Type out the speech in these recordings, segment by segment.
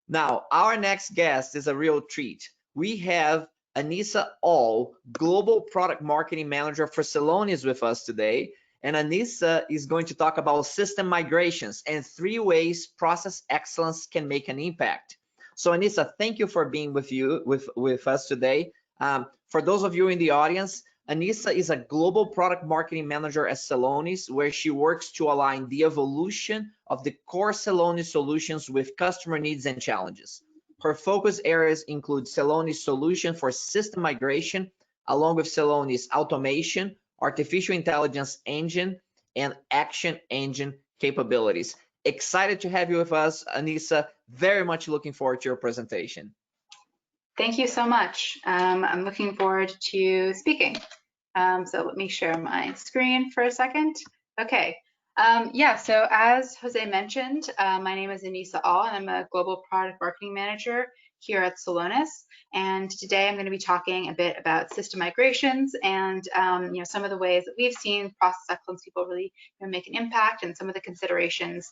Now, our next guest is a real treat. We have Anisa Aull, Global Product Marketing Manager for Celonis with us today. And Anisa is going to talk about system migrations and 3 ways process excellence can make an impact. So Anisa, thank you for being with us today. For those of you in the audience, Anisa is a global product marketing manager at Celonis, where she works to align the evolution of the core Celonis solutions with customer needs and challenges. Her focus areas include Celonis solution for system migration, along with Celonis automation, artificial intelligence engine, and action engine capabilities. Excited to have you with us, Anisa. Very much looking forward to your presentation. Thank you so much. I'm looking forward to speaking. So let me share my screen for a second. Okay. Yeah, so as Jose mentioned, my name is Anisa Aull, and I'm a Global Product Marketing Manager here at Celonis. And today I'm going to be talking a bit about system migrations and some of the ways that we've seen process excellence people really make an impact, and some of the considerations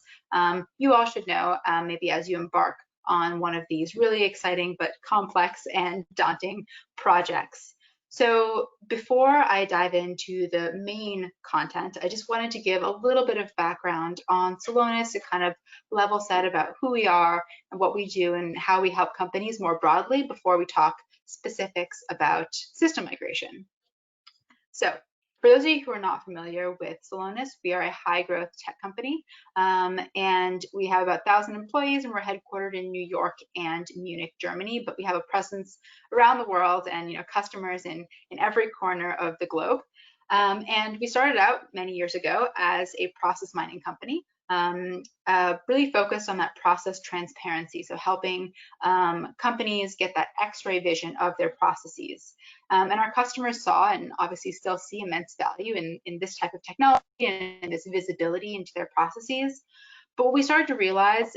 you all should know maybe as you embark on one of these really exciting but complex and daunting projects. So before I dive into the main content, I just wanted to give a little bit of background on Celonis to kind of level set about who we are and what we do and how we help companies more broadly before we talk specifics about system migration. So for those of you who are not familiar with Celonis, we are a high growth tech company, and we have about 1,000 employees, and we're headquartered in New York and Munich, Germany, but we have a presence around the world and customers in every corner of the globe. And we started out many years ago as a process mining company, really focused on that process transparency, so helping companies get that X-ray vision of their processes. And our customers saw, and obviously still see, immense value in this type of technology and this visibility into their processes. But what we started to realize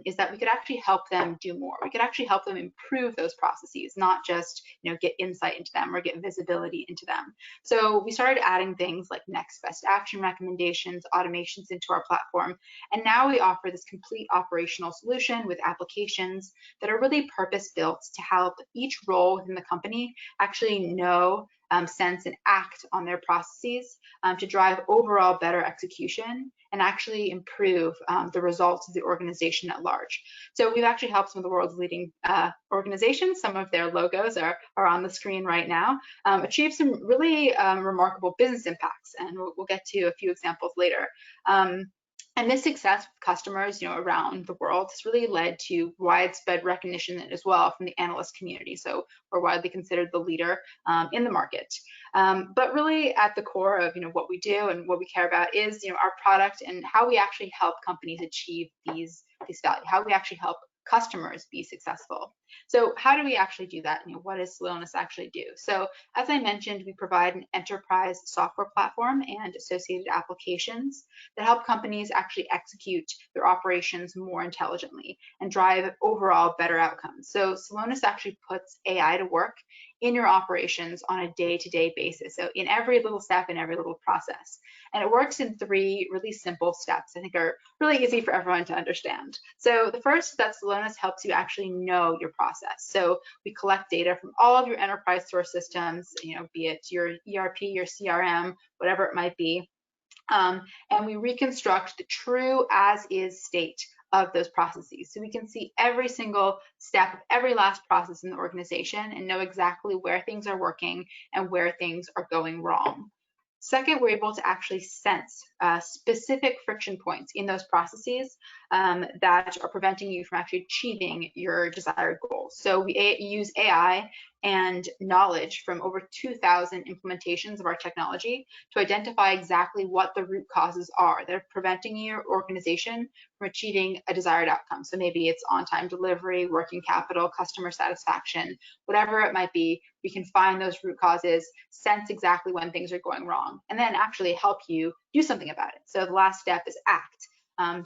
is that we could actually help them do more. We could actually help them improve those processes, not just get insight into them or get visibility into them. So we started adding things like next best action recommendations, automations into our platform. And now we offer this complete operational solution with applications that are really purpose-built to help each role within the company actually know, sense, and act on their processes to drive overall better execution and actually improve the results of the organization at large. So we've actually helped some of the world's leading organizations, some of their logos are on the screen right now, achieve some really remarkable business impacts, and we'll get to a few examples later. And this success with customers, around the world has really led to widespread recognition as well from the analyst community. So we're widely considered the leader in the market. But really at the core of what we do and what we care about is our product and how we actually help companies achieve these value, how we actually help customers be successful. So how do we actually do that? What does Celonis actually do? So as I mentioned, we provide an enterprise software platform and associated applications that help companies actually execute their operations more intelligently and drive overall better outcomes. So Celonis actually puts AI to work in your operations on a day-to-day basis. So in every little step, in every little process. And it works in 3 really simple steps I think are really easy for everyone to understand. So the first is that Celonis helps you actually know your process. So we collect data from all of your enterprise source systems, be it your ERP, your CRM, whatever it might be. And we reconstruct the true as-is state of those processes. So we can see every single step of every last process in the organization and know exactly where things are working and where things are going wrong. Second, we're able to actually sense specific friction points in those processes that are preventing you from actually achieving your desired goals. So we use AI and knowledge from over 2,000 implementations of our technology to identify exactly what the root causes are that are preventing your organization from achieving a desired outcome. So maybe it's on-time delivery, working capital, customer satisfaction, whatever it might be. We can find those root causes, sense exactly when things are going wrong, and then actually help you do something about it. So the last step is act.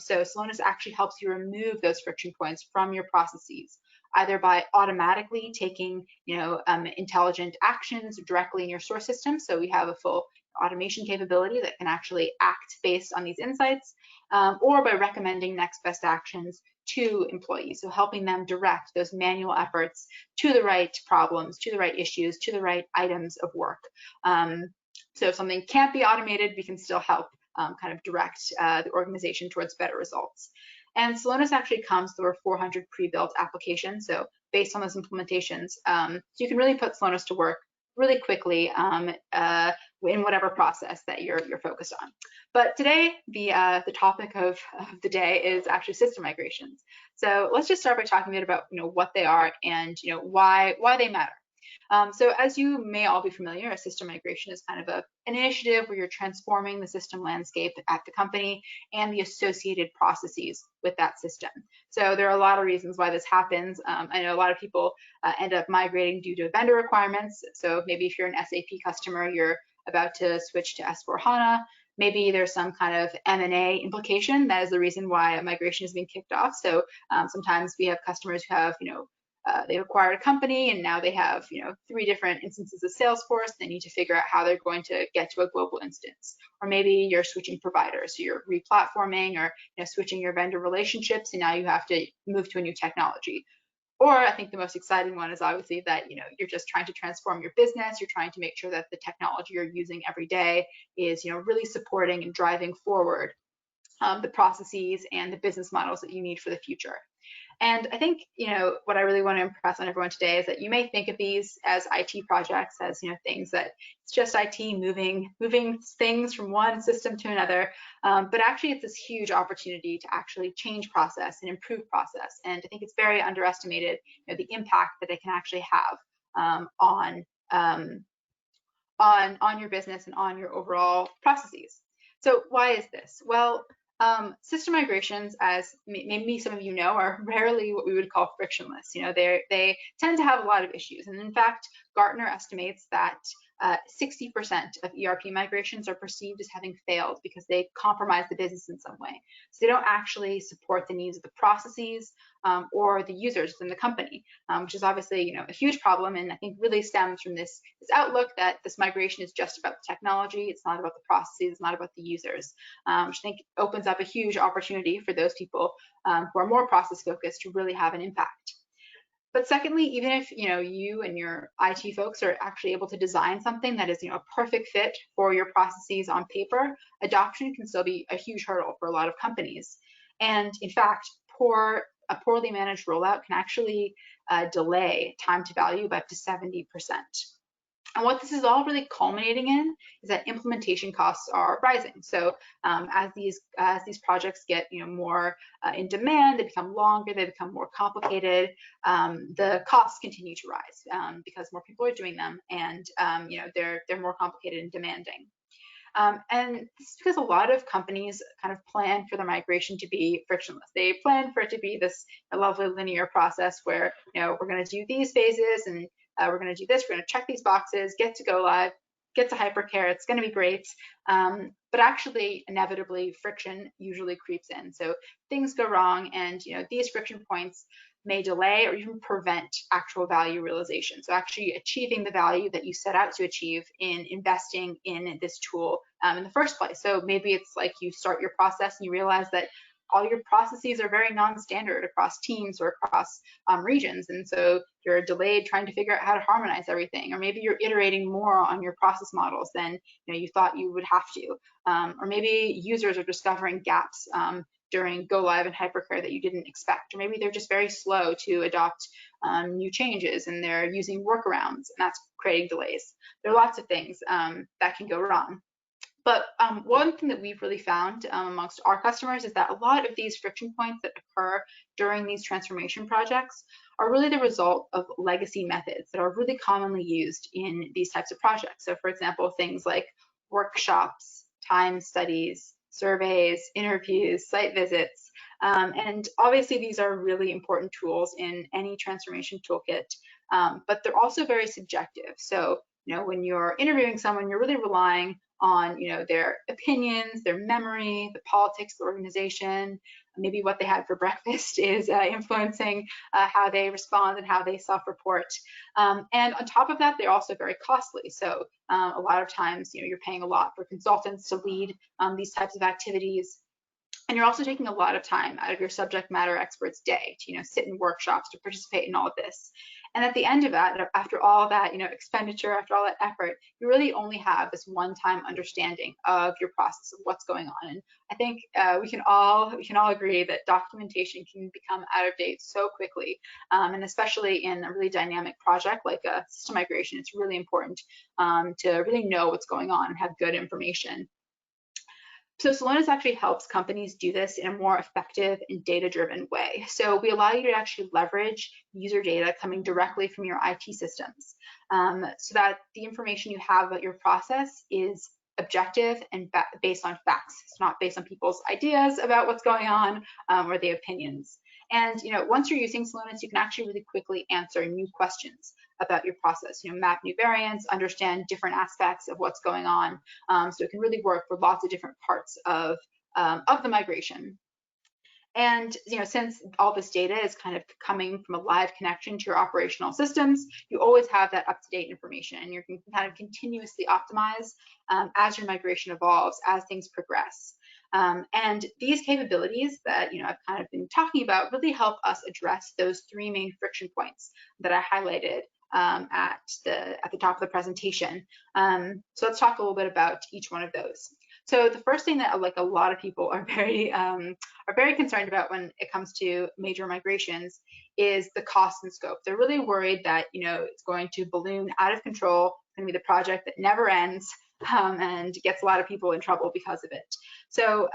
So Celonis actually helps you remove those friction points from your processes, either by automatically taking intelligent actions directly in your source system. So we have a full automation capability that can actually act based on these insights, or by recommending next best actions to employees, so helping them direct those manual efforts to the right problems, to the right issues, to the right items of work. So if something can't be automated, we can still help kind of direct the organization towards better results. And Celonis actually comes through 400 pre-built applications. So based on those implementations, so you can really put Celonis to work really quickly in whatever process that you're focused on. But today, the topic of the day is actually system migrations. So let's just start by talking a bit about what they are and why they matter. So as you may all be familiar, a system migration is kind of an initiative where you're transforming the system landscape at the company and the associated processes with that system. So there are a lot of reasons why this happens. I know a lot of people end up migrating due to vendor requirements. So maybe if you're an SAP customer, you're about to switch to S/4HANA. Maybe there's some kind of M&A implication. That is the reason why a migration is being kicked off. So sometimes we have customers who have, they acquired a company and now they have 3 different instances of Salesforce. They need to figure out how they're going to get to a global instance. Or maybe you're switching providers, so you're replatforming or switching your vendor relationships, and now you have to move to a new technology. Or I think the most exciting one is obviously that you're just trying to transform your business. You're trying to make sure that the technology you're using every day is really supporting and driving forward the processes and the business models that you need for the future. And I think, what I really want to impress on everyone today is that you may think of these as IT projects, as, things that it's just IT moving things from one system to another. But actually, it's this huge opportunity to actually change process and improve process. And I think it's very underestimated, the impact that it can actually have on your business and on your overall processes. So why is this? Well, system migrations, as maybe some of you know, are rarely what we would call frictionless. They tend to have a lot of issues. And in fact, Gartner estimates that 60% of ERP migrations are perceived as having failed because they compromise the business in some way. So they don't actually support the needs of the processes or the users within the company, which is obviously a huge problem, and I think really stems from this outlook that this migration is just about the technology. It's not about the processes. It's not about the users, which I think opens up a huge opportunity for those people who are more process focused to really have an impact. But secondly, even if you and your IT folks are actually able to design something that is a perfect fit for your processes on paper, adoption can still be a huge hurdle for a lot of companies. And in fact, a poorly managed rollout can actually delay time to value by up to 70%. And what this is all really culminating in is that implementation costs are rising. So as these projects get more in demand, they become longer, they become more complicated. The costs continue to rise because more people are doing them, and they're more complicated and demanding. And this is because a lot of companies kind of plan for the migration to be frictionless. They plan for it to be this lovely linear process where we're going to do these phases and we're going to do this, we're going to check these boxes, get to go live, get to hypercare, it's going to be great. But actually, inevitably, friction usually creeps in. So things go wrong, and these friction points may delay or even prevent actual value realization. So actually achieving the value that you set out to achieve in investing in this tool in the first place. So maybe it's like you start your process and you realize that all your processes are very non-standard across teams or across regions. And so you're delayed trying to figure out how to harmonize everything. Or maybe you're iterating more on your process models than you thought you would have to. Or maybe users are discovering gaps during go live and hypercare that you didn't expect. Or maybe they're just very slow to adopt new changes and they're using workarounds, and that's creating delays. There are lots of things that can go wrong. But one thing that we've really found amongst our customers is that a lot of these friction points that occur during these transformation projects are really the result of legacy methods that are really commonly used in these types of projects. So for example, things like workshops, time studies, surveys, interviews, site visits. And obviously these are really important tools in any transformation toolkit, but they're also very subjective. So when you're interviewing someone, you're really relying on their opinions, their memory, the politics of the organization, maybe what they had for breakfast is influencing how they respond and how they self-report. And on top of that, they're also very costly. So a lot of times, you're paying a lot for consultants to lead these types of activities. And you're also taking a lot of time out of your subject matter expert's day to, sit in workshops, to participate in all of this. And at the end of that, after all that, expenditure, after all that effort, you really only have this one-time understanding of your process of what's going on. And I think we can all agree that documentation can become out of date so quickly, and especially in a really dynamic project like a system migration, it's really important to really know what's going on and have good information. So Celonis actually helps companies do this in a more effective and data-driven way. So we allow you to actually leverage user data coming directly from your IT systems, so that the information you have about your process is objective and based on facts. It's not based on people's ideas about what's going on or the opinions. And once you're using Celonis, you can actually really quickly answer new questions about your process. Map new variants, understand different aspects of what's going on. So it can really work for lots of different parts of the migration. And since all this data is kind of coming from a live connection to your operational systems, you always have that up-to-date information, and you can kind of continuously optimize as your migration evolves, as things progress. And these capabilities that I've kind of been talking about really help us address those three main friction points that I highlighted at the top of the presentation. So let's talk a little bit about each one of those. So the first thing that a lot of people are very concerned about when it comes to major migrations is the cost and scope. They're really worried that it's going to balloon out of control. It's going to be the project that never ends and gets a lot of people in trouble because of it. So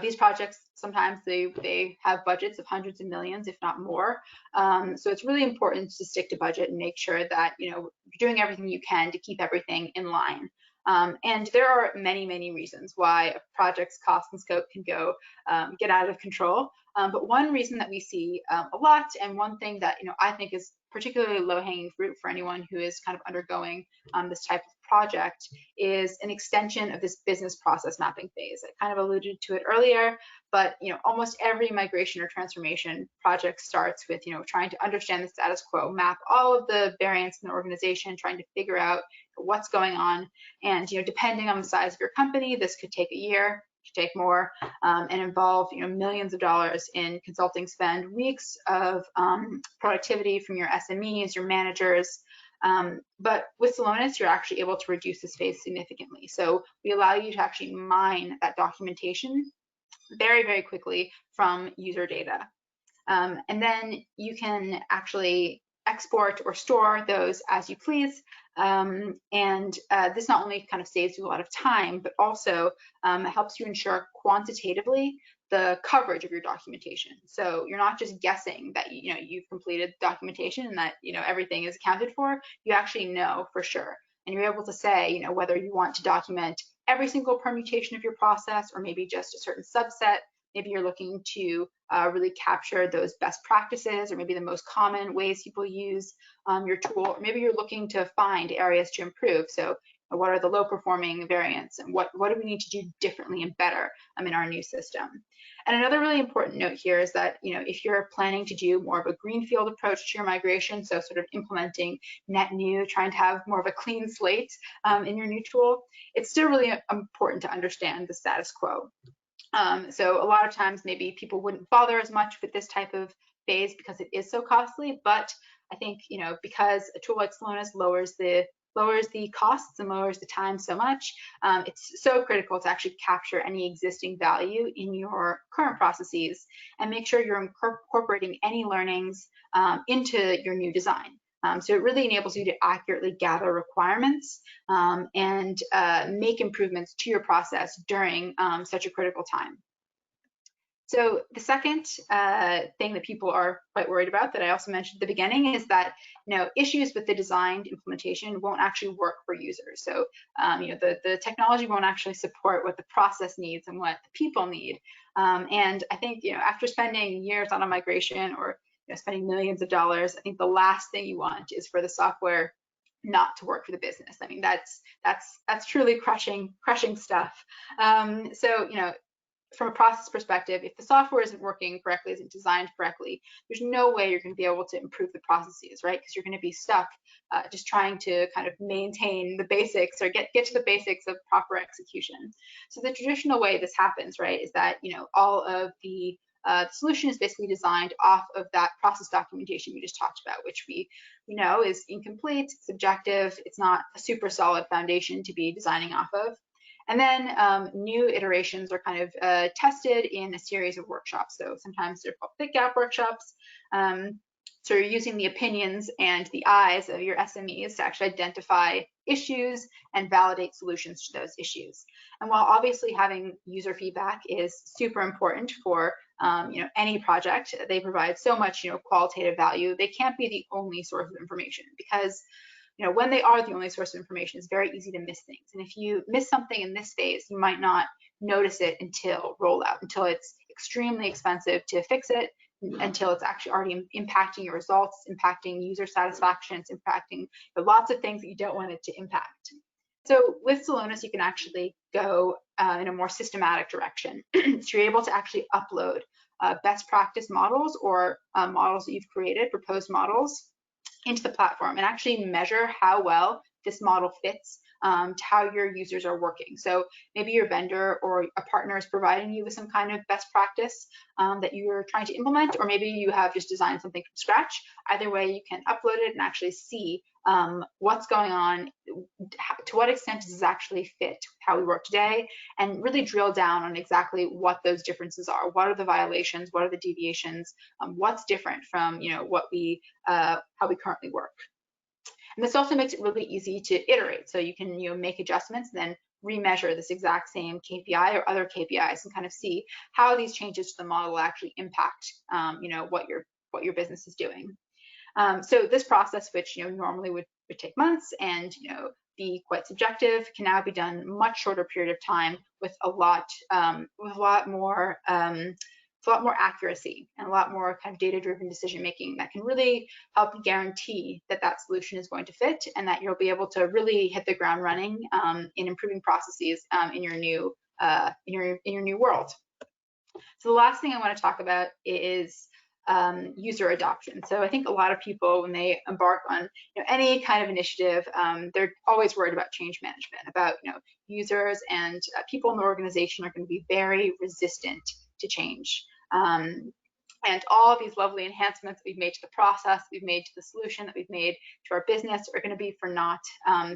these projects sometimes they have budgets of hundreds of millions, if not more. So it's really important to stick to budget and make sure that you're doing everything you can to keep everything in line. And there are many reasons why a project's cost and scope can get out of control. But one reason that we see a lot, and one thing that I think is particularly low-hanging fruit for anyone who is kind of undergoing this type of project, is an extension of this business process mapping phase. I kind of alluded to it earlier, but almost every migration or transformation project starts with trying to understand the status quo, map all of the variants in the organization, trying to figure out what's going on. And depending on the size of your company, this could take a year, could take more, and involve millions of dollars in consulting spend, weeks of productivity from your SMEs, your managers. But with Celonis, you're actually able to reduce this phase significantly. So we allow you to actually mine that documentation very quickly from user data. And then you can actually export or store those as you please. This not only kind of saves you a lot of time, but also helps you ensure quantitatively the coverage of your documentation. So you're not just guessing that you've completed documentation and that everything is accounted for. You actually know for sure, and you're able to say whether you want to document every single permutation of your process or maybe just a certain subset. Maybe you're looking to really capture those best practices, or maybe the most common ways people use your tool, or maybe you're looking to find areas to improve. So what are the low performing variants, and what do we need to do differently and better in our new system? And another really important note here is that if you're planning to do more of a greenfield approach to your migration, so sort of implementing net new, trying to have more of a clean slate in your new tool, it's still really important to understand the status quo. So a lot of times maybe people wouldn't bother as much with this type of phase because it is so costly, but I think because a tool like Celonis lowers the costs and lowers the time so much, it's so critical to actually capture any existing value in your current processes and make sure you're incorporating any learnings into your new design. So it really enables you to accurately gather requirements and make improvements to your process during such a critical time. So the second thing that people are quite worried about, that I also mentioned at the beginning, is that issues with the designed implementation won't actually work for users. So the technology won't actually support what the process needs and what the people need. And I think after spending years on a migration or spending millions of dollars, I think the last thing you want is for the software not to work for the business. I mean, that's truly crushing stuff. So from a process perspective, if the software isn't working correctly, isn't designed correctly, there's no way you're going to be able to improve the processes, right? Because you're going to be stuck just trying to kind of maintain the basics or get to the basics of proper execution. So the traditional way this happens, right, is that, you know, all of the solution is basically designed off of that process documentation we just talked about, which we know is incomplete, subjective, it's not a super solid foundation to be designing off of. And then new iterations are kind of tested in a series of workshops. So sometimes they're called fit gap workshops. So you're using the opinions and the eyes of your SMEs to actually identify issues and validate solutions to those issues. And while obviously having user feedback is super important for you know, any project, they provide so much, you know, qualitative value. They can't be the only source of information, because you know, when they are the only source of information, it's very easy to miss things. And if you miss something in this phase, you might not notice it until rollout, until it's extremely expensive to fix it, until it's actually already impacting your results, impacting user satisfaction, it's impacting lots of things that you don't want it to impact. So with Celonis, you can actually go in a more systematic direction. So you're able to actually upload best practice models or models that you've created, proposed models, into the platform and actually measure how well this model fits to how your users are working. So maybe your vendor or a partner is providing you with some kind of best practice that you're trying to implement, or maybe you have just designed something from scratch. Either way, you can upload it and actually see what's going on, to what extent does this actually fit how we work today, and really drill down on exactly what those differences are. What are the violations? What are the deviations? What's different from, you know, what we how we currently work? And this also makes it really easy to iterate. So you can, you know, make adjustments, then remeasure this exact same KPI or other KPIs and kind of see how these changes to the model actually impact, you know, what your business is doing. So this process, which, you know, normally would take months and, you know, be quite subjective, can now be done much shorter period of time with a lot more accuracy and a lot more kind of data-driven decision making that can really help guarantee that that solution is going to fit, and that you'll be able to really hit the ground running in improving processes in your new world. So the last thing I want to talk about is user adoption. So I think a lot of people, when they embark on, you know, any kind of initiative, they're always worried about change management, about, you know, users and people in the organization are going to be very resistant to change. And all of these lovely enhancements that we've made to the process, we've made to the solution, that we've made to our business are going to be for naught,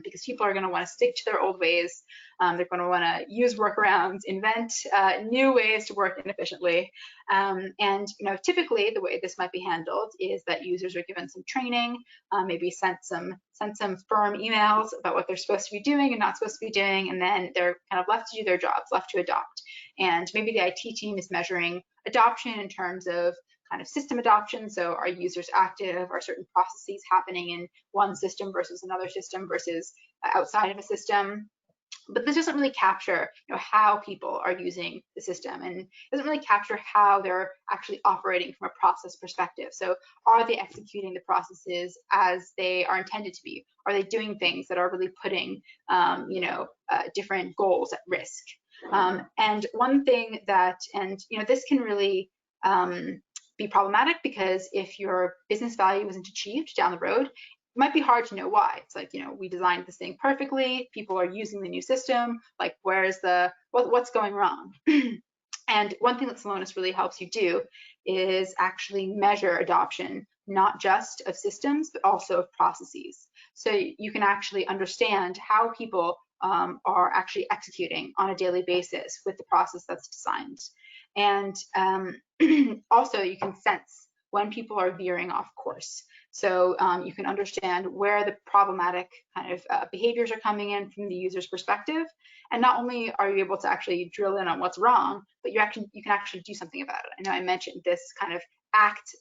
because people are going to want to stick to their old ways. They're going to want to use workarounds, invent new ways to work inefficiently. And, you know, typically the way this might be handled is that users are given some training, maybe sent some firm emails about what they're supposed to be doing and not supposed to be doing, and then they're kind of left to do their jobs, left to adopt. And maybe the IT team is measuring adoption in terms of kind of system adoption. So are users active? Are certain processes happening in one system versus another system versus outside of a system? But this doesn't really capture, you know, how people are using the system, and doesn't really capture how they're actually operating from a process perspective. So are they executing the processes as they are intended to be? Are they doing things that are really putting, you know, different goals at risk? And one thing that, and, you know, this can really be problematic, because if your business value isn't achieved down the road, it might be hard to know why. It's like, you know, we designed this thing perfectly, people are using the new system, like where's what's going wrong? And one thing that Celonis really helps you do is actually measure adoption, not just of systems, but also of processes. So you can actually understand how people are actually executing on a daily basis with the process that's designed. And also you can sense when people are veering off course. So you can understand where the problematic kind of behaviors are coming in from the user's perspective. And not only are you able to actually drill in on what's wrong, but you can actually do something about it. I know I mentioned this kind of act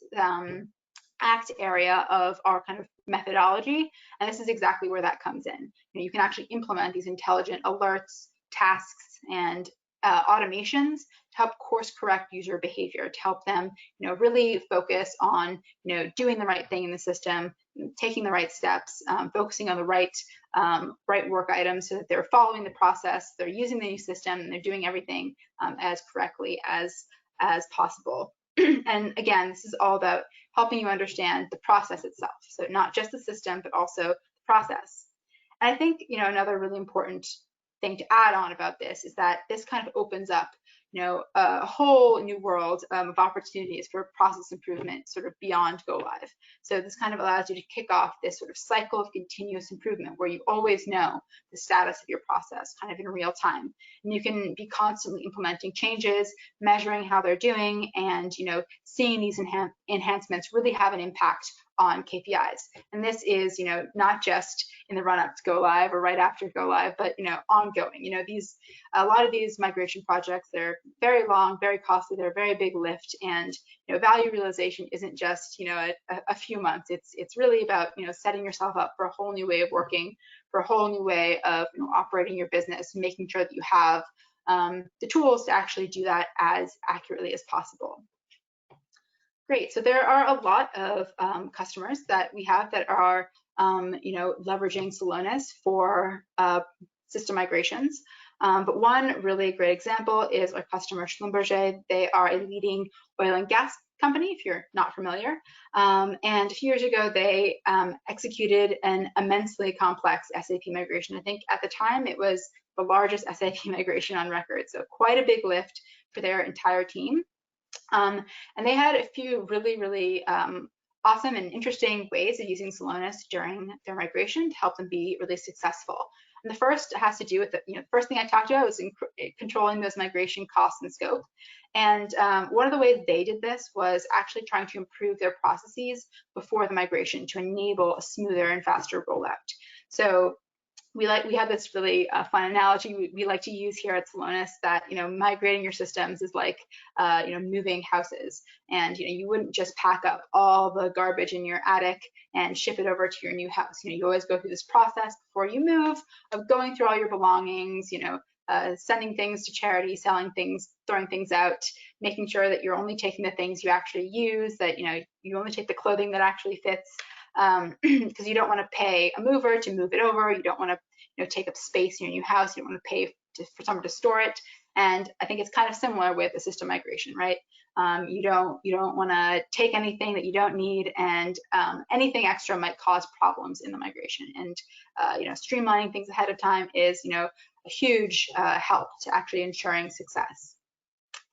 area of our kind of methodology, and this is exactly where that comes in. You can actually implement these intelligent alerts, tasks, and automations to help course correct user behavior, to help them, really focus on, doing the right thing in the system, taking the right steps, focusing on the right work items so that they're following the process, they're using the new system, and they're doing everything as correctly as possible. And again, this is all about helping you understand the process itself. So not just the system, but also the process. And I think, another really important thing to add on about this is that this kind of opens up, a whole new world of opportunities for process improvement sort of beyond go live. So this kind of allows you to kick off this sort of cycle of continuous improvement where you always know the status of your process kind of in real time. And you can be constantly implementing changes, measuring how they're doing, and, seeing these enhancements really have an impact on KPIs. And this is, not just in the run up to go live or right after go live, but, ongoing. A lot of these migration projects, they're very long, very costly, they're a very big lift, and, value realization isn't just, a few months. It's really about, setting yourself up for a whole new way of working, for a whole new way of, operating your business, making sure that you have the tools to actually do that as accurately as possible. Great. So there are a lot of customers that we have that are, leveraging Celonis for system migrations. But one really great example is our customer Schlumberger. They are a leading oil and gas company, if you're not familiar. And a few years ago, they executed an immensely complex SAP migration. I think at the time it was the largest SAP migration on record. So quite a big lift for their entire team. And they had a few really awesome and interesting ways of using Celonis during their migration to help them be really successful. And the first has to do with the first thing I talked about was controlling those migration costs and scope. And one of the ways they did this was actually trying to improve their processes before the migration to enable a smoother and faster rollout. So we have this really fun analogy we like to use here at Celonis that, migrating your systems is like, moving houses. And, you wouldn't just pack up all the garbage in your attic and ship it over to your new house. You always go through this process before you move of going through all your belongings, sending things to charity, selling things, throwing things out, making sure that you're only taking the things you actually use, that, you only take the clothing that actually fits. Because you don't want to pay a mover to move it over. You don't want to, take up space in your new house. You don't want to pay for someone to store it. And I think it's kind of similar with a system migration, right? You don't want to take anything that you don't need, and anything extra might cause problems in the migration. And streamlining things ahead of time is, a huge help to actually ensuring success.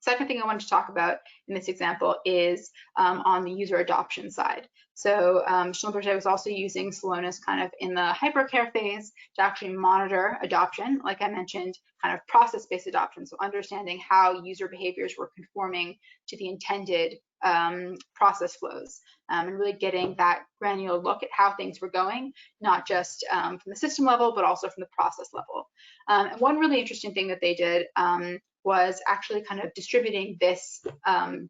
Second thing I wanted to talk about in this example is on the user adoption side. So Schlumberger was also using Celonis kind of in the hypercare phase to actually monitor adoption, like I mentioned, kind of process-based adoption, so understanding how user behaviors were conforming to the intended process flows, and really getting that granular look at how things were going, not just from the system level, but also from the process level. And one really interesting thing that they did was actually kind of distributing this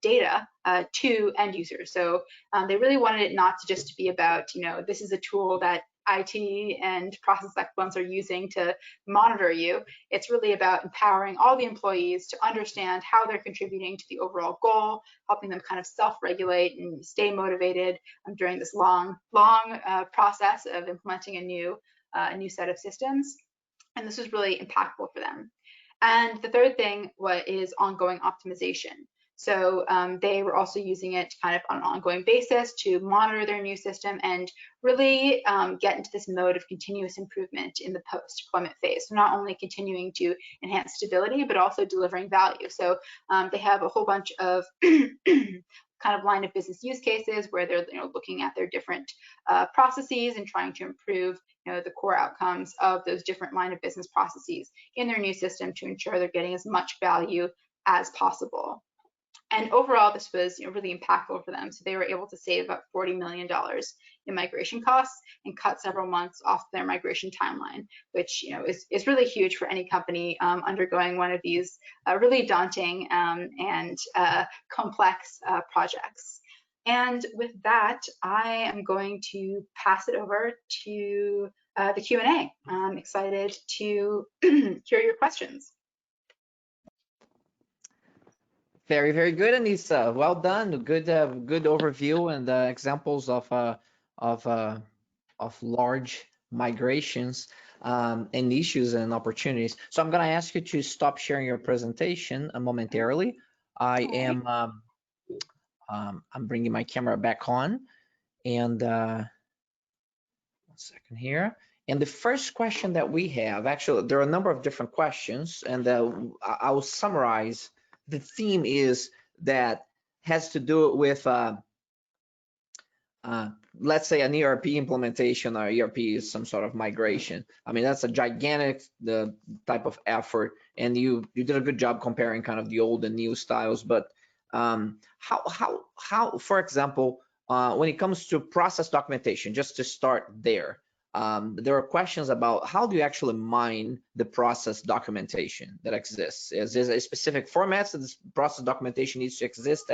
data to end users. So they really wanted it not to just be about, this is a tool that IT and process excellence are using to monitor you. It's really about empowering all the employees to understand how they're contributing to the overall goal, helping them kind of self-regulate and stay motivated during this long process of implementing a new set of systems. And this was really impactful for them. And the third thing is ongoing optimization. So they were also using it kind of on an ongoing basis to monitor their new system and really get into this mode of continuous improvement in the post-deployment phase. So not only continuing to enhance stability, but also delivering value. So they have a whole bunch of kind of line of business use cases where they're looking at their different processes and trying to improve the core outcomes of those different line of business processes in their new system to ensure they're getting as much value as possible. And overall, this was really impactful for them. So they were able to save about $40 million in migration costs and cut several months off their migration timeline, which is really huge for any company undergoing one of these really daunting and complex projects. And with that, I am going to pass it over to the Q&A. I'm excited to hear your questions. Very, very good, Anisa. Well done. Good, good overview and examples of large migrations and issues and opportunities. So I'm going to ask you to stop sharing your presentation momentarily. I All right. am I'm bringing my camera back on, and 1 second here. And the first question that we have, actually, there are a number of different questions, and I will summarize. The theme is that has to do with let's say an ERP implementation, or ERP is some sort of migration. I mean, that's a gigantic type of effort, and you did a good job comparing kind of the old and new styles. But how, for example, when it comes to process documentation, just to start there, there are questions about how do you actually mine the process documentation that exists? Is there a specific formats that this process documentation needs to exist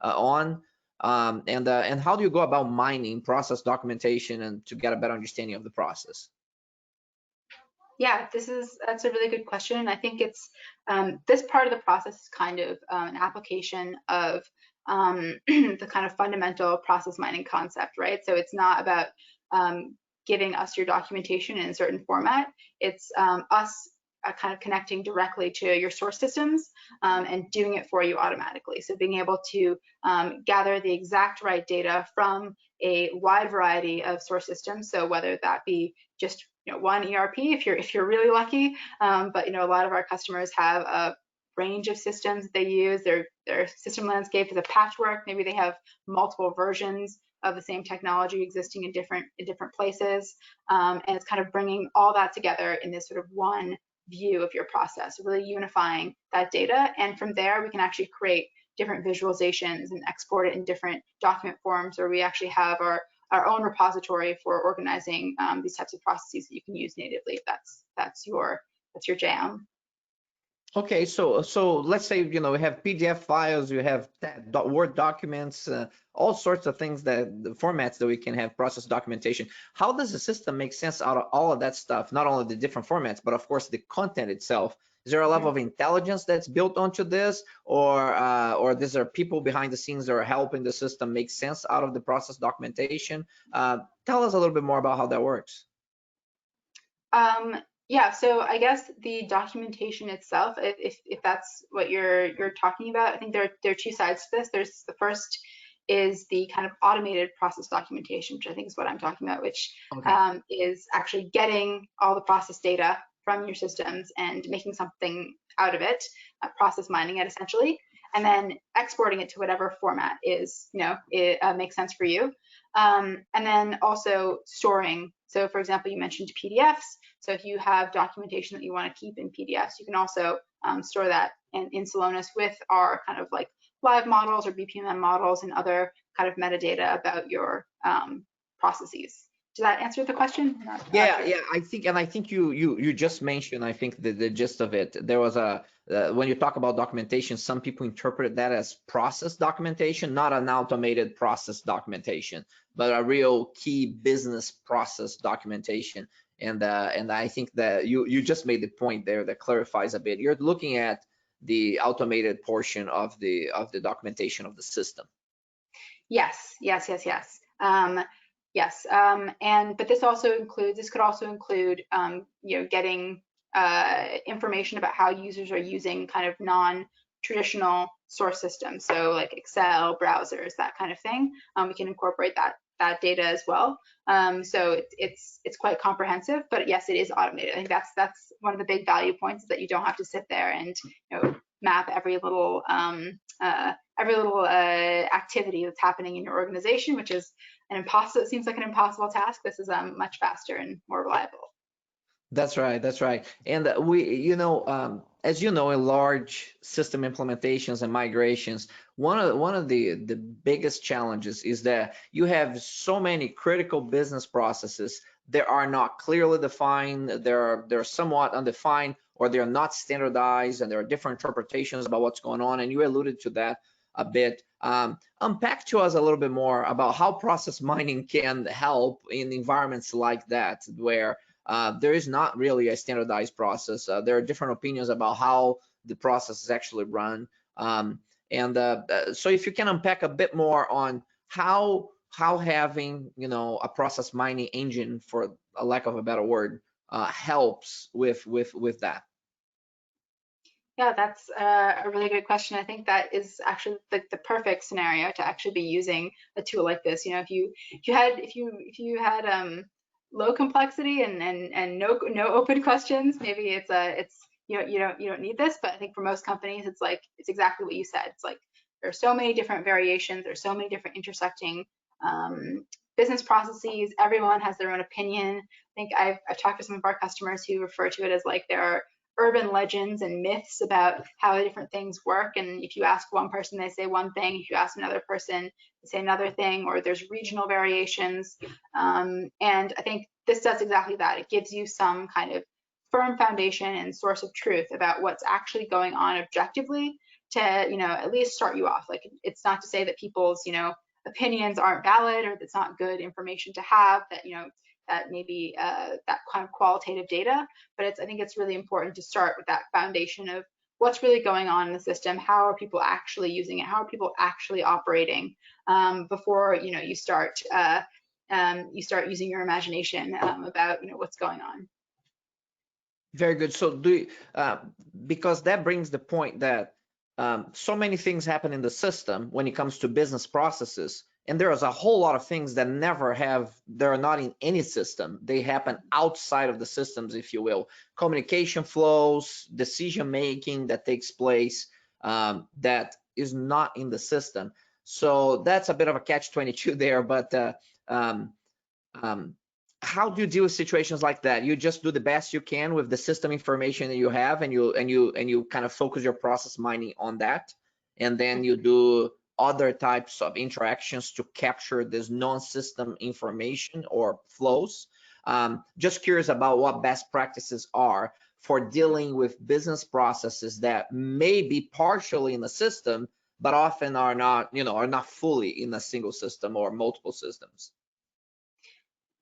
on? And how do you go about mining process documentation and to get a better understanding of the process? Yeah, that's a really good question. I think it's this part of the process is kind of an application of the kind of fundamental process mining concept, right? So it's not about giving us your documentation in a certain format. It's us kind of connecting directly to your source systems and doing it for you automatically. So being able to gather the exact right data from a wide variety of source systems. So whether that be just one ERP, if you're really lucky, but a lot of our customers have a range of systems that they use. Their system landscape is a patchwork. Maybe they have multiple versions of the same technology existing in different places, and it's kind of bringing all that together in this sort of one view of your process, really unifying that data. And from there, we can actually create different visualizations and export it in different document forms, or we actually have our own repository for organizing these types of processes that you can use natively if that's your jam. Okay, so let's say we have PDF files, you have Word documents, all sorts of things, that the formats that we can have process documentation. How does the system make sense out of all of that stuff? Not only the different formats, but of course the content itself. Is there a level of intelligence that's built onto this, or these are people behind the scenes that are helping the system make sense out of the process documentation? Tell us a little bit more about how that works. Yeah, so I guess the documentation itself, if that's what you're talking about, I think there are two sides to this. There's the first is the kind of automated process documentation, which I think is what I'm talking about, which is actually getting all the process data from your systems and making something out of it, process mining it essentially, and then exporting it to whatever format is, it makes sense for you. And then also storing. So for example, you mentioned PDFs. So if you have documentation that you want to keep in PDFs, you can also store that in Celonis with our kind of like live models or BPMN models and other kind of metadata about your processes. Does that answer the question? Yeah, I think you just mentioned, I think the gist of it. There was when you talk about documentation, some people interpret that as process documentation, not an automated process documentation, but a real key business process documentation. And I think that you just made the point there that clarifies a bit. You're looking at the automated portion of the documentation of the system. Yes. Yes, but this could also include getting information about how users are using kind of non-traditional source systems, so like Excel, browsers, that kind of thing. We can incorporate that data as well. So it's quite comprehensive, but yes, it is automated. I think that's one of the big value points, is that you don't have to sit there and map every little activity that's happening in your organization, which is it seems like an impossible task. This is much faster and more reliable. That's right. That's right. And we, as you know, in large system implementations and migrations, one of the biggest challenges is that you have so many critical business processes that are not clearly defined. They're somewhat undefined, or they're not standardized, and there are different interpretations about what's going on. And you alluded to that a bit. Unpack to us a little bit more about how process mining can help in environments like that, where there is not really a standardized process. There are different opinions about how the process is actually run. And so if you can unpack a bit more on how having, you know, a process mining engine, for a lack of a better word, helps with that. Yeah, that's a really good question. I think that is actually the perfect scenario to actually be using a tool like this. You know, if you had low complexity and no open questions, maybe it's you don't need this. But I think for most companies, it's exactly what you said. It's like there are so many different variations. There's so many different intersecting business processes. Everyone has their own opinion. I think I've talked to some of our customers who refer to it as like there are urban legends and myths about how different things work. And if you ask one person, they say one thing. If you ask another person, they say another thing, or there's regional variations. And I think this does exactly that. It gives you some kind of firm foundation and source of truth about what's actually going on objectively to, you know, at least start you off. Like, it's not to say that people's, you know, opinions aren't valid or that's not good information to have, that, you know, that maybe that kind of qualitative data, but I think it's really important to start with that foundation of what's really going on in the system, how are people actually using it, how are people actually operating, before, you know, you start using your imagination about, you know, what's going on. Very good. So because that brings the point that so many things happen in the system when it comes to business processes, and there's a whole lot of things that they're not in any system. They happen outside of the systems, if you will. Communication flows, decision making that takes place, that is not in the system. So that's a bit of a catch-22 there, but how do you deal with situations like that? You just do the best you can with the system information that you have, and you kind of focus your process mining on that, and then you do other types of interactions to capture this non-system information or flows. Just curious about what best practices are for dealing with business processes that may be partially in the system, but often are not, you know, are not fully in a single system or multiple systems.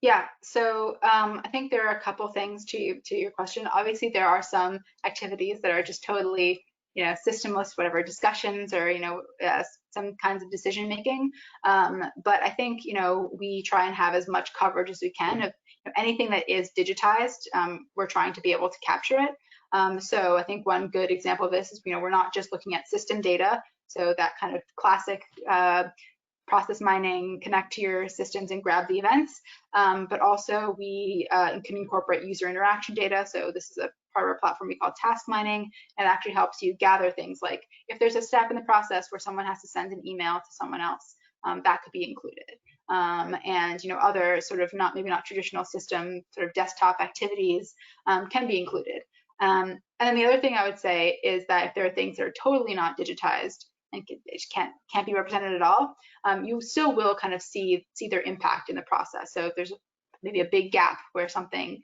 Yeah, so I think there are a couple things to your question. Obviously, there are some activities that are just totally, you know, systemless, whatever, discussions or, you know, some kinds of decision making. But I think, you know, we try and have as much coverage as we can of anything that is digitized. We're trying to be able to capture it. So I think one good example of this is, you know, we're not just looking at system data. So that kind of classic process mining, connect to your systems and grab the events, but also we can incorporate user interaction data. So this is a part of our platform we call task mining, and it actually helps you gather things like if there's a step in the process where someone has to send an email to someone else, that could be included. And, you know, other sort of maybe not traditional system sort of desktop activities can be included. And then the other thing I would say is that if there are things that are totally not digitized and it can't be represented at all, you still will kind of see their impact in the process. So if there's maybe a big gap where something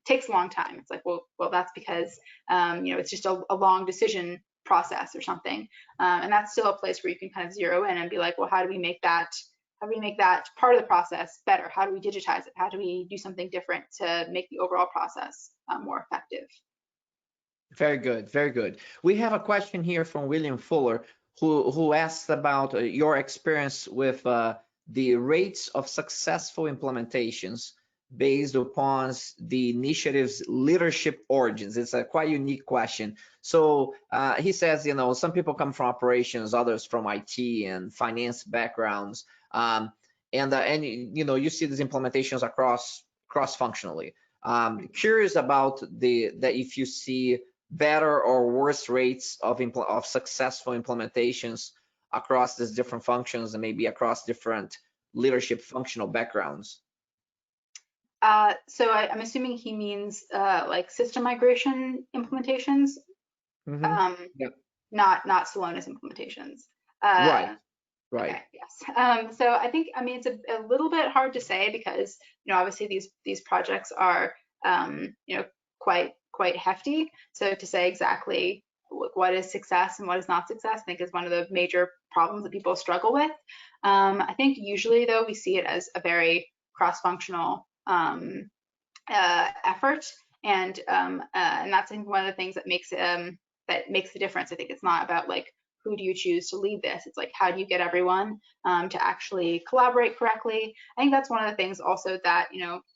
takes a long time, it's like, well, that's because you know, it's just a long decision process or something, and that's still a place where you can kind of zero in and be like, well, how do we make that part of the process better? How do we digitize it? How do we do something different to make the overall process more effective? Very good, very good. We have a question here from William Fuller, who asks about your experience with the rates of successful implementations based upon the initiative's leadership origins. It's a quite unique question. So he says, you know, some people come from operations, others from IT and finance backgrounds, and you know, you see these implementations cross-functionally. Curious about that if you see better or worse rates of successful implementations across these different functions and maybe across different leadership functional backgrounds. So I'm assuming he means like system migration implementations, Yep. not Celonis implementations. Right. Okay, yes. So I think, I mean, it's a little bit hard to say because, you know, obviously these projects are, you know, quite hefty. So to say exactly what is success and what is not success, I think is one of the major problems that people struggle with. I think usually though, we see it as a very cross-functional effort. And that's, I think, one of the things that makes the difference. I think it's not about like who do you choose to lead this? It's like, how do you get everyone to actually collaborate correctly? I think that's one of the things also that,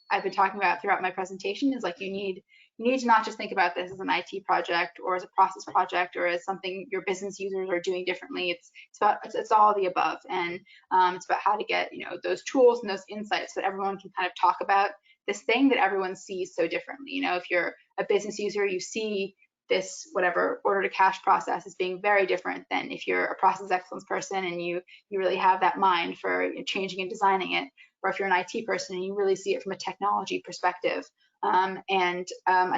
I've been talking about throughout my presentation is like, you need to not just think about this as an IT project or as a process project or as something your business users are doing differently. It's all the above, and it's about how to get those tools and those insights so that everyone can kind of talk about this thing that everyone sees so differently. If you're a business user, you see this whatever order to cash process as being very different than if you're a process excellence person and you really have that mind for changing and designing it, or if you're an IT person and you really see it from a technology perspective. I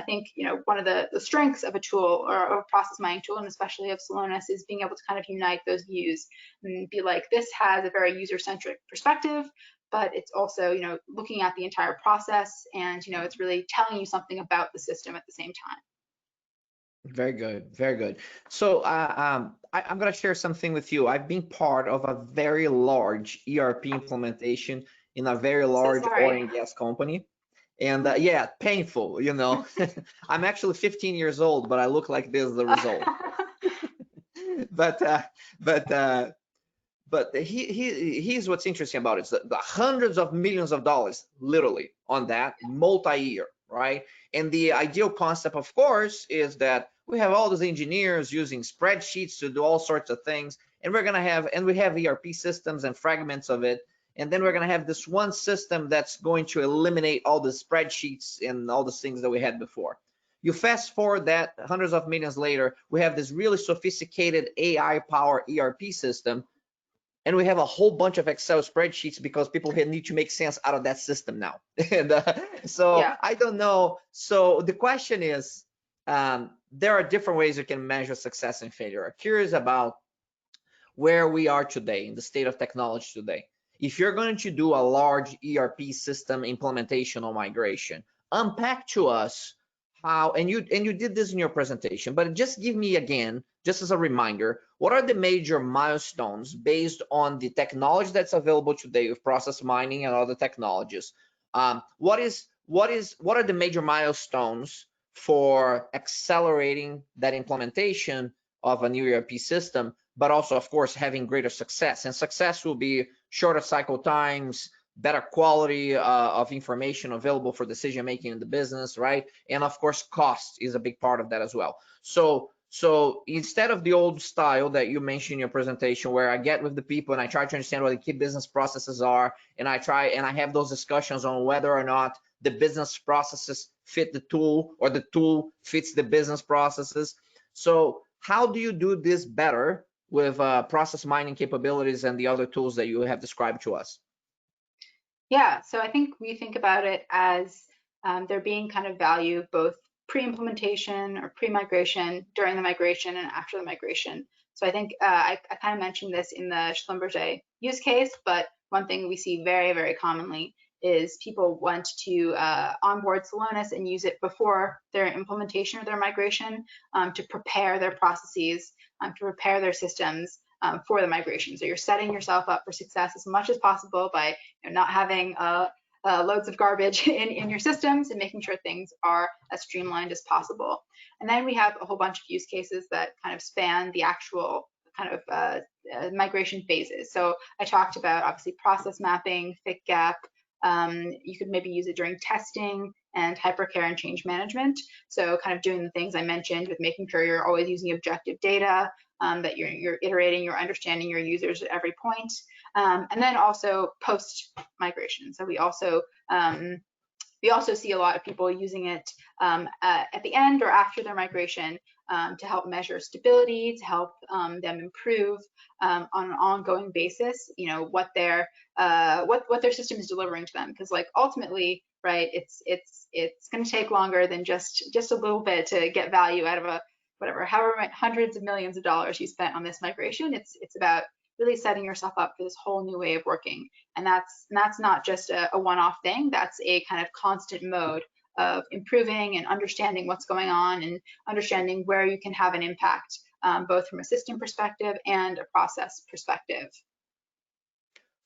think one of the strengths of a tool or a process mining tool, and especially of Celonis, is being able to kind of unite those views and be like, this has a very user-centric perspective, but it's also looking at the entire process, and it's really telling you something about the system at the same time. Very good, very good. So I'm going to share something with you. I've been part of a very large ERP implementation in a very large oil and gas company. And yeah, painful, I'm actually 15 years old, but I look like this as the result. But here's what's interesting about it. It's the hundreds of millions of dollars, literally, on that multi-year, right? And the ideal concept, of course, is that we have all those engineers using spreadsheets to do all sorts of things, and we have ERP systems and fragments of it. And then we're going to have this one system that's going to eliminate all the spreadsheets and all the things that we had before. You fast forward that hundreds of millions later, we have this really sophisticated AI-powered ERP system, and we have a whole bunch of Excel spreadsheets because people need to make sense out of that system now. And Yeah. I don't know. So the question is, there are different ways you can measure success and failure. I'm curious about where we are today in the state of technology today. If you're going to do a large ERP system implementation or migration, unpack to us how, and you did this in your presentation, but just give me again, just as a reminder, what are the major milestones based on the technology that's available today with process mining and other technologies? What are the major milestones for accelerating that implementation of a new ERP system, but also, of course, having greater success? And success will be shorter cycle times, better quality of information available for decision making in the business, right? And of course, cost is a big part of that as well. So instead of the old style that you mentioned in your presentation, where I get with the people and I try to understand what the key business processes are, and I have those discussions on whether or not the business processes fit the tool or the tool fits the business processes. So how do you do this better with process mining capabilities and the other tools that you have described to us? Yeah, so I think we think about it as there being kind of value both pre-implementation or pre-migration, during the migration, and after the migration. So I think I kind of mentioned this in the Schlumberger use case, but one thing we see very, very commonly is people want to onboard Celonis and use it before their implementation or their migration to prepare their processes, to prepare their systems for the migration. So you're setting yourself up for success as much as possible by not having loads of garbage in your systems and making sure things are as streamlined as possible. And then we have a whole bunch of use cases that kind of span the actual kind of migration phases. So I talked about obviously process mapping, fit gap. You could maybe use it during testing and hypercare and change management. So kind of doing the things I mentioned with making sure you're always using objective data, that you're iterating, you're understanding your users at every point. And then also post migration. So we also see a lot of people using it at the end or after their migration to help measure stability, to help them improve on an ongoing basis, what their system is delivering to them. Because like ultimately, right, it's going to take longer than just a little bit to get value out of however hundreds of millions of dollars you spent on this migration. It's about really setting yourself up for this whole new way of working. And that's not just a one-off thing. That's a kind of constant mode of improving and understanding what's going on and understanding where you can have an impact, both from a system perspective and a process perspective.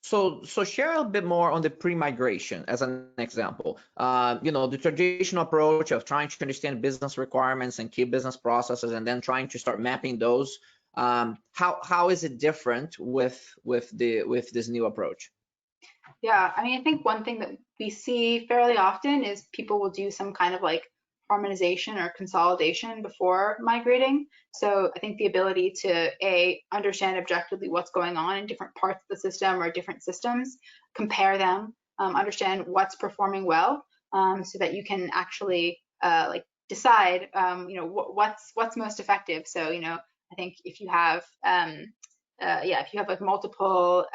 So share a bit more on the pre-migration as an example. The traditional approach of trying to understand business requirements and key business processes and then trying to start mapping those How is it different with this new approach? Yeah, I mean, I think one thing that we see fairly often is people will do some kind of like harmonization or consolidation before migrating. So I think the ability to understand objectively what's going on in different parts of the system or different systems, compare them, understand what's performing well, so that you can actually like decide, what's most effective. So, I think if you have if you have like multiple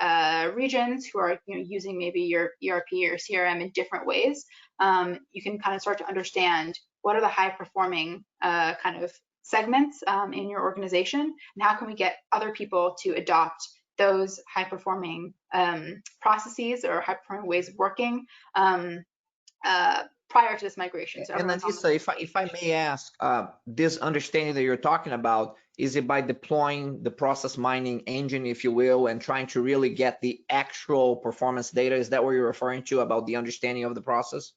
regions who are using maybe your ERP or CRM in different ways, you can kind of start to understand what are the high performing kind of segments in your organization, and how can we get other people to adopt those high performing processes or high performing ways of working prior to this migration. So And Anisa, if I may ask, this understanding that you're talking about, is it by deploying the process mining engine, if you will, and trying to really get the actual performance data? Is that what you're referring to about the understanding of the process?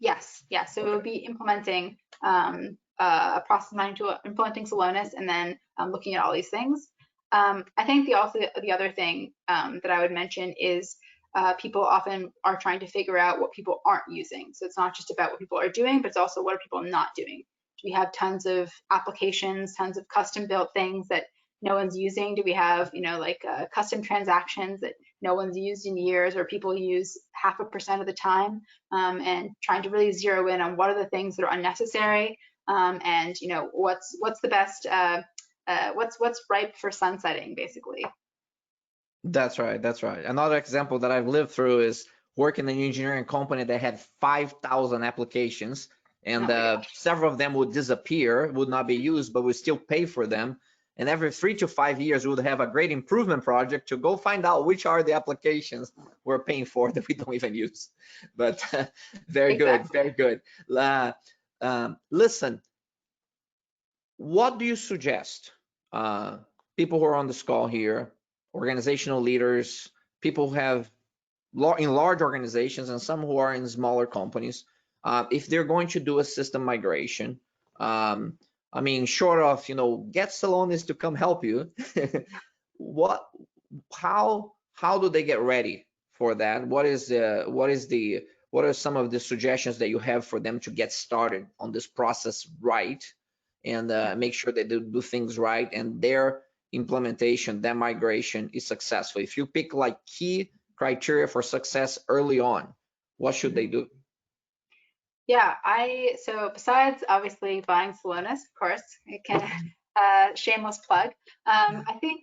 Yes, yes. So it would be implementing a process mining tool, implementing Celonis, and then looking at all these things. I think the other thing that I would mention is people often are trying to figure out what people aren't using. So it's not just about what people are doing, but it's also what are people not doing. Do we have tons of applications, tons of custom built things that no one's using? Do we have, custom transactions that no one's used in years or people use 0.5% of the time? And trying to really zero in on what are the things that are unnecessary, and what's the best, what's ripe for sunsetting, basically. That's right. That's right. Another example that I've lived through is working in an engineering company that had 5,000 applications, and several of them would disappear, would not be used, but we still pay for them. And every 3 to 5 years, we would have a great improvement project to go find out which are the applications we're paying for that we don't even use. But very good, very good. Listen, what do you suggest people who are on this call here, organizational leaders, people who have in large organizations and some who are in smaller companies, if they're going to do a system migration? I mean, short of, get Celonis to come help you, how do they get ready for that? What are some of the suggestions that you have for them to get started on this process right, and make sure that they do things right and their implementation, that migration is successful? If you pick like key criteria for success early on, what should they do? Yeah, so besides obviously buying Celonis, of course, it can shameless plug. I think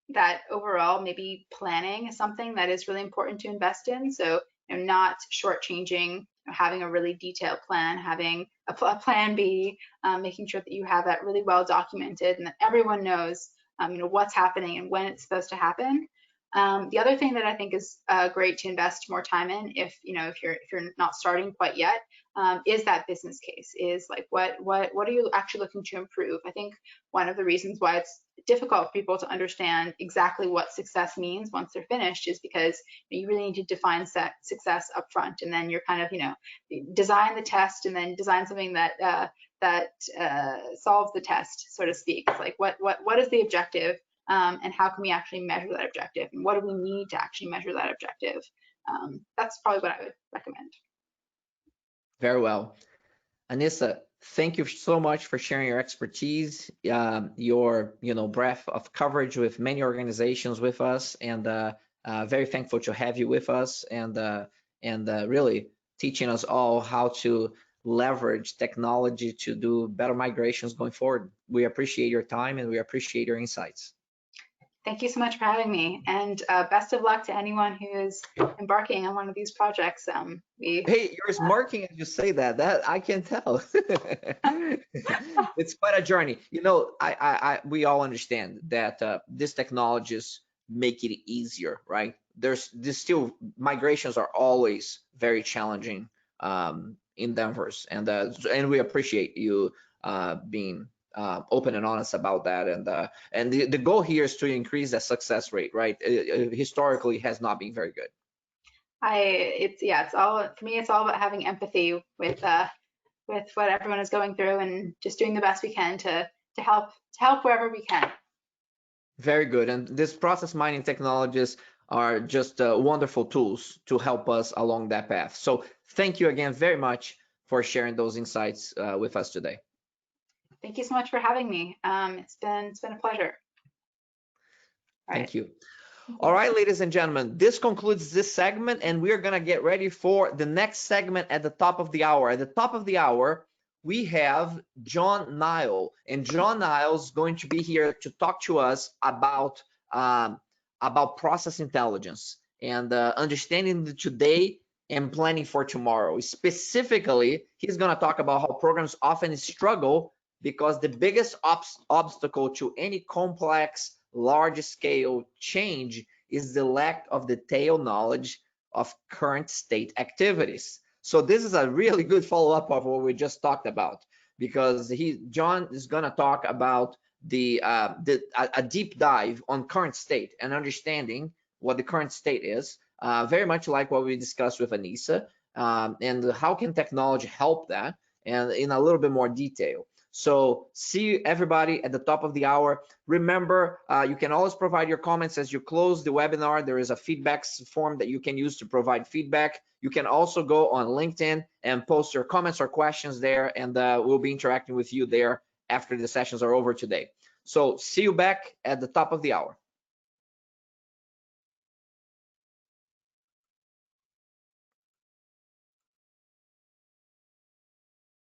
that overall maybe planning is something that is really important to invest in. So not shortchanging, having a really detailed plan, having a plan B, making sure that you have that really well documented and that everyone knows what's happening and when it's supposed to happen. The other thing that I think is great to invest more time in, if you're not starting quite yet, is that business case. Is like what are you actually looking to improve? I think one of the reasons why it's difficult for people to understand exactly what success means once they're finished is because you really need to define success up front, and then you're kind of design the test and then design something that solves the test, so to speak. It's like what is the objective? And how can we actually measure that objective? And what do we need to actually measure that objective? That's probably what I would recommend. Very well. Anisa, thank you so much for sharing your expertise, your breadth of coverage with many organizations with us, and very thankful to have you with us, and really teaching us all how to leverage technology to do better migrations going forward. We appreciate your time and we appreciate your insights. Thank you so much for having me, and best of luck to anyone who is embarking on one of these projects. Hey, you're smirking as you say that. That I can tell. It's quite a journey. We all understand that these technologies make it easier, right? There's still migrations are always very challenging endeavors, and we appreciate you being open and honest about that, and the goal here is to increase that success rate, right? Historically has not been very good. It's all, for me, it's all about having empathy with what everyone is going through and just doing the best we can to help help wherever we can. Very good. And these process mining technologies are just wonderful tools to help us along that path. So thank you again very much for sharing those insights with us today. Thank you so much for having me. It's been a pleasure. Thank you. All right, ladies and gentlemen, this concludes this segment, and we're going to get ready for the next segment at the top of the hour. At the top of the hour, we have John Nile, and John Nile is going to be here to talk to us about process intelligence and understanding the today and planning for tomorrow. Specifically, he's going to talk about how programs often struggle because the biggest obstacle to any complex, large-scale change is the lack of detailed knowledge of current state activities. So this is a really good follow-up of what we just talked about, because John is going to talk about a deep dive on current state and understanding what the current state is, very much like what we discussed with Anisa, and how can technology help that, and in a little bit more detail. So see everybody at the top of the hour. Remember, you can always provide your comments as you close the webinar. There is a feedback form that you can use to provide feedback. You can also go on LinkedIn and post your comments or questions there, and we'll be interacting with you there after the sessions are over today. So see you back at the top of the hour.